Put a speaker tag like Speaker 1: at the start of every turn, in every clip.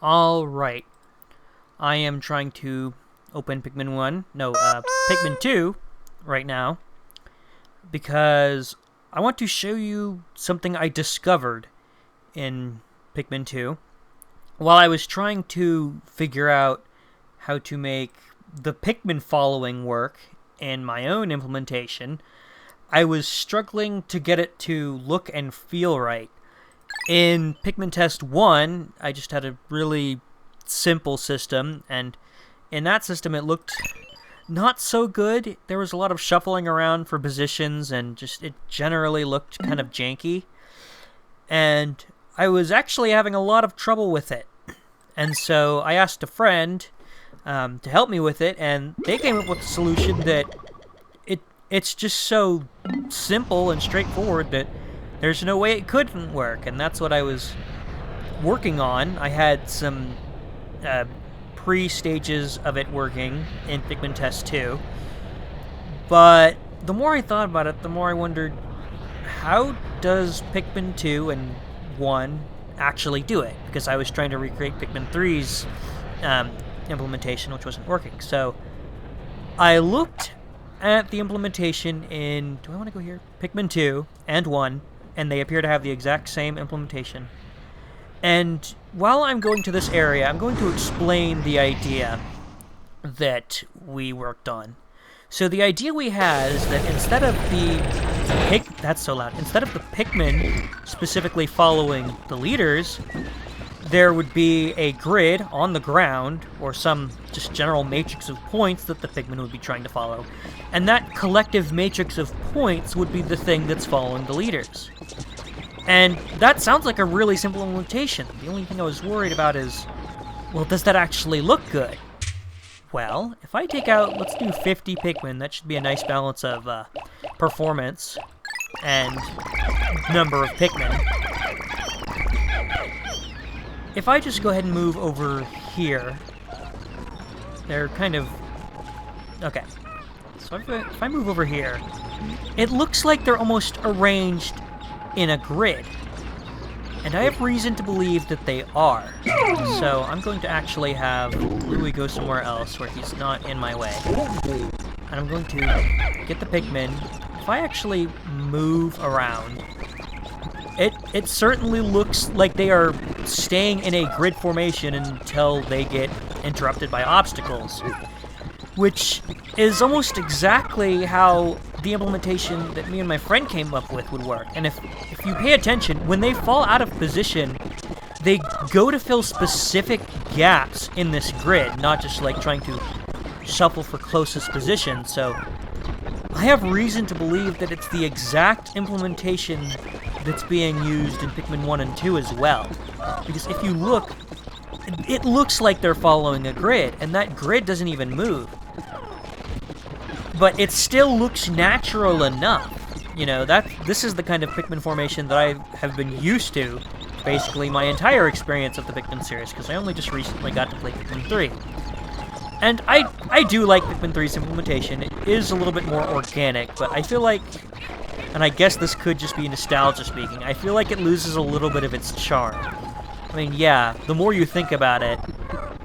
Speaker 1: Alright, I am trying to open Pikmin 2 right now because I want to show you something I discovered in Pikmin 2 while I was trying to figure out how to make the Pikmin following work in my own implementation. I was struggling to get it to look and feel right. In Pikmin Test 1, I just had a really simple system, and in that system it looked not so good. There was a lot of shuffling around for positions, and just it generally looked kind of janky. And I was actually having a lot of trouble with it. And so I asked a friend to help me with it, and they came up with a solution that it's just so simple and straightforward that there's no way it couldn't work, and that's what I was working on. I had some pre-stages of it working in Pikmin Test 2, but the more I thought about it, the more I wondered, how does Pikmin 2 and 1 actually do it? Because I was trying to recreate Pikmin 3's implementation, which wasn't working. So I looked at the implementation in, do I want to go here? Pikmin 2 and 1, and they appear to have the exact same implementation. And while I'm going to this area, I'm going to explain the idea that we worked on. So the idea we had is that instead of the Pikmin specifically following the leaders, there would be a grid on the ground, or some just general matrix of points that the Pikmin would be trying to follow. And that collective matrix of points would be the thing that's following the leaders. And that sounds like a really simple implementation. The only thing I was worried about is, well, does that actually look good? Well, if I take out, let's do 50 Pikmin, that should be a nice balance of performance and number of Pikmin. If I just go ahead and move over here, they're kind of... Okay. So if I move over here, it looks like they're almost arranged in a grid. And I have reason to believe that they are. So I'm going to actually have Louie go somewhere else where he's not in my way. And I'm going to get the Pikmin. If I actually move around, it certainly looks like they are staying in a grid formation until they get interrupted by obstacles, which is almost exactly how the implementation that me and my friend came up with would work. And if you pay attention, when they fall out of position, they go to fill specific gaps in this grid, not just like trying to shuffle for closest position. So I have reason to believe that it's the exact implementation that's being used in Pikmin 1 and 2 as well. Because if you look, it looks like they're following a grid, and that grid doesn't even move. But it still looks natural enough. You know, this is the kind of Pikmin formation that I have been used to basically my entire experience of the Pikmin series, because I only just recently got to play Pikmin 3. And I do like Pikmin 3's implementation. It is a little bit more organic, but I feel like, and I guess this could just be nostalgia speaking, I feel like it loses a little bit of its charm. I mean, yeah, the more you think about it,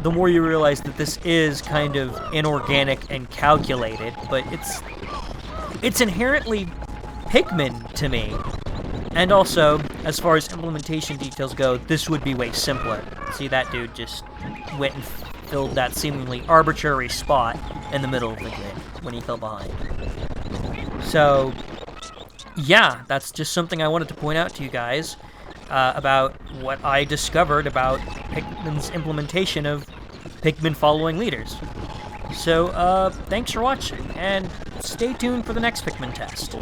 Speaker 1: the more you realize that this is kind of inorganic and calculated, but it's inherently Pikmin to me. And also, as far as implementation details go, this would be way simpler. See, that dude just went and filled that seemingly arbitrary spot in the middle of the grid when he fell behind. So, yeah, that's just something I wanted to point out to you guys about what I discovered about Pikmin's implementation of Pikmin following leaders. So, thanks for watching, and stay tuned for the next Pikmin test.